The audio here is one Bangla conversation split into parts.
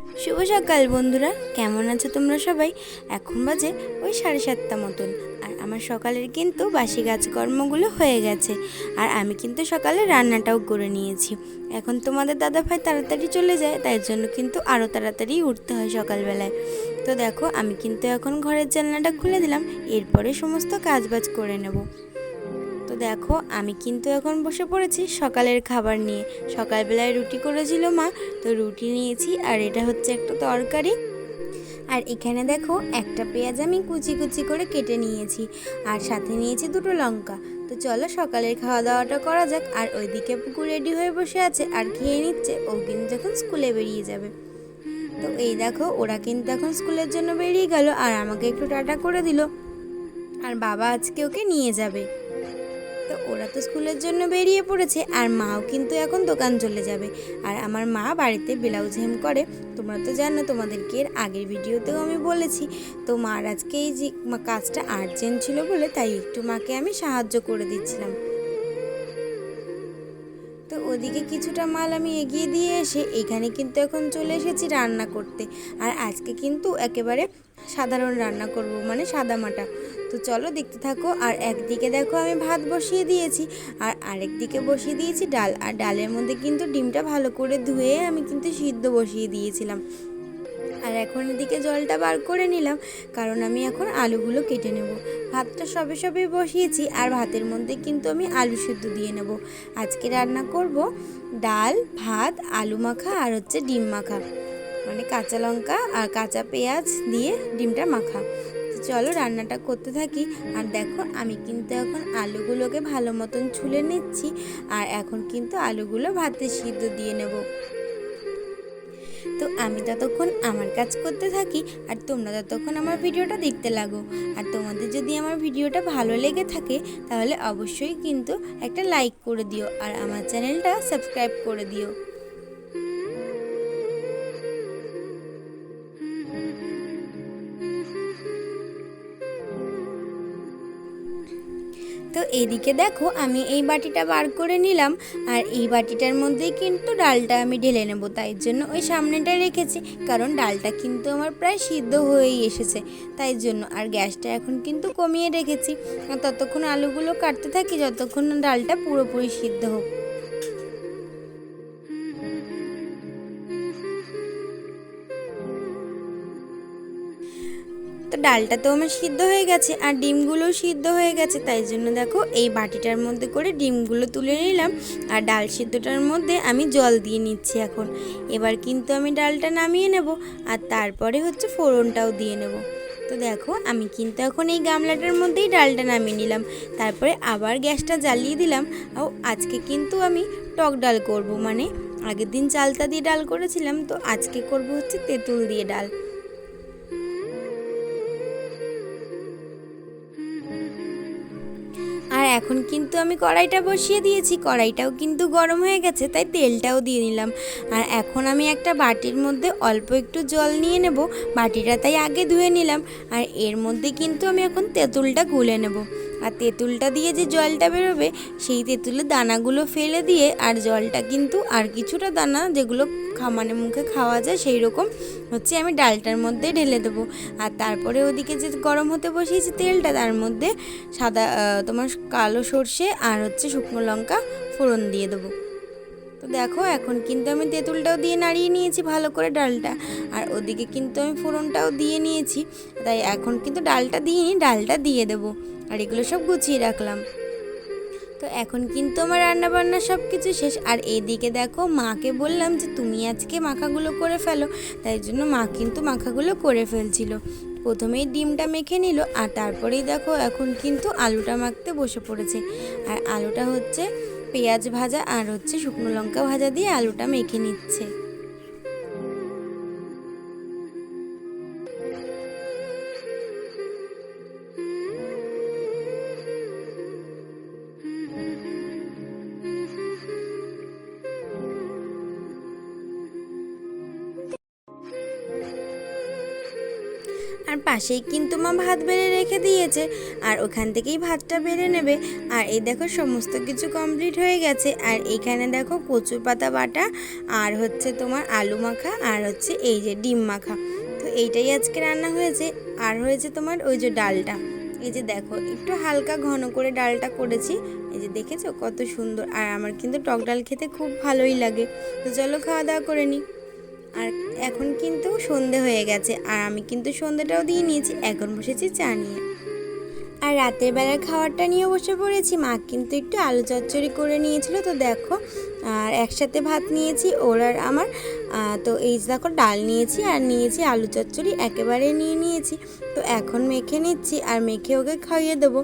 শুভ সকাল বন্ধুরা, কেমন আছো তোমরা সবাই? এখন বাজে ওই 7:30 মতন। আর আমার সকালের কিন্তু বাসি কাজকর্মগুলো হয়ে গেছে। আর আমি কিন্তু সকালে রান্নাটাও করে নিয়েছি। এখন তোমাদের দাদাভাই তাড়াতাড়ি চলে যায়, তাই জন্য কিন্তু আরও তাড়াতাড়ি উঠতে হয় সকালবেলায়। তো দেখো, আমি কিন্তু এখন ঘরের জানলাটা খুলে দিলাম, এরপরে সমস্ত কাজবাজ করে নেব। তো দেখো, আমি কিন্তু এখন বসে পড়েছি সকালের খাবার নিয়ে। সকালবেলায় রুটি করেছিল মা, তো রুটি নিয়েছি। আর এটা হচ্ছে একটা তরকারি। আর এখানে দেখো, একটা পেঁয়াজ আমি কুচি কুচি করে কেটে নিয়েছি, আর সাথে নিয়েছি দুটো লঙ্কা। তো চলো সকালের খাওয়া দাওয়াটা করা যাক। আর ওইদিকে পুকু রেডি হয়ে বসে আছে আর খেয়ে নিচ্ছে, ও কিন্তু যখন স্কুলে বেরিয়ে যাবে। তো এই দেখো, ওরা কিন্তু এখন স্কুলের জন্য বেরিয়ে গেল, আর আমাকে একটু টাটা করে দিল। আর বাবা আজকে ওকে নিয়ে যাবে। তো ওরা তো স্কুলের জন্য বেরিয়ে পড়েছে, আর মাও কিন্তু এখন দোকান চলে যাবে। আর আমার মা বাড়িতে ব্লাউজ হেম করে, তোমরা তো জানো, তোমাদেরকে এর আগের ভিডিওতেও আমি বলেছি। তো মার আজকে এই যে কাজটা আর্জেন্ট ছিল বলে, তাই একটু মাকে আমি সাহায্য করে দিচ্ছিলাম। তো ওদিকে কিছুটা মাল আমি এগিয়ে দিয়ে এসে এখানে কিন্তু এখন চলে এসেছি রান্না করতে। আর আজকে কিন্তু একেবারে সাধারণ রান্না করব, মানে সাদা মাটা। তো চলো দেখতে থাকো। আর একদিকে দেখো আমি ভাত বসিয়ে দিয়েছি, আর আরেক দিকে বসিয়ে দিয়েছি ডাল। আর ডালের মধ্যে কিন্তু ডিমটা ভালো করে ধুয়ে আমি কিন্তু সিদ্ধ বসিয়ে দিয়েছিলাম। আর এখন এদিকে জলটা বার করে নিলাম, কারণ আমি এখন আলুগুলো কেটে নেব। ভাতটা সবে সবে বসিয়েছি, আর ভাতের মধ্যে কিন্তু আমি আলু সিদ্ধ দিয়ে নেব। আজকে রান্না করব ডাল, ভাত, আলু মাখা, আর হচ্ছে ডিম মাখা, মানে কাঁচা লঙ্কা আর কাঁচা পেঁয়াজ দিয়ে ডিমটা মাখা। তো চলো রান্নাটা করতে থাকি। আর দেখো, আমি কিন্তু এখন আলুগুলোকে ভালো মতন ছুলে নিচ্ছি, আর এখন কিন্তু আলুগুলো ভাতে সিদ্ধ দিয়ে নেব। তো আমি ততক্ষণ আমার কাজ করতে থাকি, আর তোমরা ততক্ষণ আমার ভিডিওটা দেখতে লাগো। আর তোমাদের যদি আমার ভিডিওটা ভালো লেগে থাকে, তাহলে অবশ্যই কিন্তু একটা লাইক করে দিও, আর আমার চ্যানেলটা সাবস্ক্রাইব করে দিও। তো এদিকে দেখো, আমি এই বাটিটা বার করে নিলাম, আর এই বাটিটার মধ্যেই কিন্তু ডালটা আমি ঢেলে নেব। তাই জন্য ওই সামনেটা রেখেছি, কারণ ডালটা কিন্তু আমার প্রায় সিদ্ধ হয়েই এসেছে, তাই জন্য। আর গ্যাসটা এখন কিন্তু কমিয়ে রেখেছি, আর ততক্ষণ আলুগুলো কাটতে থাকি যতক্ষণ না ডালটা পুরোপুরি সিদ্ধ হোক। তো ডালটা তো আমার সিদ্ধ হয়ে গেছে, আর ডিমগুলোও সিদ্ধ হয়ে গেছে, তাই জন্য দেখো এই বাটিটার মধ্যে করে ডিমগুলো তুলে নিলাম। আর ডাল সিদ্ধটার মধ্যে আমি জল দিয়ে নিচ্ছি এখন। এবার কিন্তু আমি ডালটা নামিয়ে নেব, আর তারপরে হচ্ছে ফোড়নটাও দিয়ে নেব। তো দেখো, আমি কিন্তু এখন এই গামলাটার মধ্যেই ডালটা নামিয়ে নিলাম, তারপরে আবার গ্যাসটা জ্বালিয়ে দিলাম। ও আজকে কিন্তু আমি টক ডাল করব, মানে আগের দিন চালতা দিয়ে ডাল করেছিলাম, তো আজকে করব হচ্ছে তেঁতুল দিয়ে ডাল। আর এখন কিন্তু আমি কড়াইটা বসিয়ে দিয়েছি, কড়াইটাও কিন্তু গরম হয়ে গেছে, তাই তেলটাও দিয়ে নিলাম। আর এখন আমি একটা বাটির মধ্যে অল্প একটু জল নিয়ে নেব, বাটিটা তাই আগে ধুয়ে নিলাম। আর এর মধ্যে কিন্তু আমি এখন তেঁতুলটা গুলে নেব। আর তেঁতুলটা দিয়ে যে জলটা বেরোবে, সেই তেঁতুলের দানাগুলো ফেলে দিয়ে, আর জলটা কিন্তু আর কিছুটা দানা যেগুলো মানে মুখে খাওয়া যায় সেই রকম হচ্ছে আমি ডালটার মধ্যে ঢেলে দেবো। আর তারপরে ওদিকে যে গরম হতে বসিয়েছি তেলটা, তার মধ্যে সাদা তোমার কালো সর্ষে আর হচ্ছে শুকনো লঙ্কা ফোড়ন দিয়ে দেবো। তো দেখো, এখন কিন্তু আমি তেঁতুলটাও দিয়ে নাড়িয়ে নিয়েছি ভালো করে ডালটা, আর ওদিকে কিন্তু আমি ফোড়নটাও দিয়ে নিয়েছি। তাই এখন কিন্তু ডালটা দিইনি, ডালটা দিয়ে দেবো। আর এগুলো সব গুছিয়ে রাখলাম। তো এখন কিন্তু আমার রান্নাবান্না সব কিছু শেষ। আর এইদিকে দেখো, মাকে বললাম যে তুমি আজকে মাখাগুলো করে ফেলো, তাই জন্য মা কিন্তু মাখাগুলো করে ফেলছিল। প্রথমেই ডিমটা মেখে নিল, আর তারপরেই দেখো এখন কিন্তু আলুটা মাখতে বসে পড়েছে। আর আলুটা হচ্ছে পেঁয়াজ ভাজা আর হচ্ছে শুকনো লঙ্কা ভাজা দিয়ে আলুটা মেখে নিচ্ছে। আর পাশেই কিন্তু মা ভাত বেড়ে রেখে দিয়েছে, আর ওখান থেকেই ভাতটা বেড়ে নেবে। আর এই দেখো সমস্ত কিছু কমপ্লিট হয়ে গেছে। আর এইখানে দেখো কচু পাতা বাটা, আর হচ্ছে তোমার আলু মাখা, আর হচ্ছে এই যে ডিম মাখা। তো এইটাই আজকে রান্না হয়েছে। আর হয়েছে তোমার ওই যে ডালটা, এই যে দেখো একটু হালকা ঘন করে ডালটা করেছি। এই যে দেখেছো কত সুন্দর। আর আমার কিন্তু টক ডাল খেতে খুব ভালোই লাগে। তো চলো খাওয়া দাওয়া করে নিই। আর এখন কিন্তু সন্ধে হয়ে গেছে, আর আমি কিন্তু সন্ধেটাও দিয়ে নিয়েছি, এখন বসেছি চা নিয়ে। আর রাতের বেলার খাবারটা নিয়ে বসে পড়েছি। মা কিন্তু একটু আলু চচ্চড়ি করে নিয়েছিল, তো দেখো আর একসাথে ভাত নিয়েছি ওর আর আমার। তো এই দেখো ডাল নিয়েছি আর নিয়েছি আলু চচ্চড়ি, একেবারে নিয়ে নিয়েছি। তো এখন মেখে নিচ্ছি, আর মেখে ওকে খাইয়ে দেবো।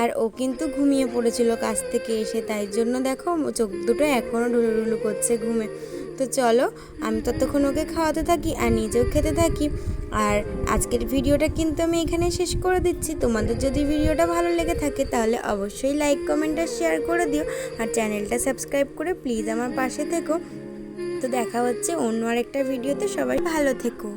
আর ও কিন্তু ঘুমিয়ে পড়েছিল কাছ থেকে এসে, তাই জন্য দেখো চোখ দুটো এখনও ঢুলুঢুলু করছে ঘুমে। তো চলো আমি ততক্ষণ ওকে খাওয়াতে থাকি আর নিজেও খেতে থাকি। আর আজকের ভিডিওটা কিন্তু আমি এখানে শেষ করে দিচ্ছি। তোমাদের যদি ভিডিওটা ভালো লেগে থাকে তাহলে অবশ্যই লাইক কমেন্ট আর শেয়ার করে দিও, আর চ্যানেলটা সাবস্ক্রাইব করে প্লিজ আমার পাশে থেকো। তো দেখা হচ্ছে অন্য আরেকটা ভিডিওতে, সবাই ভালো থেকো।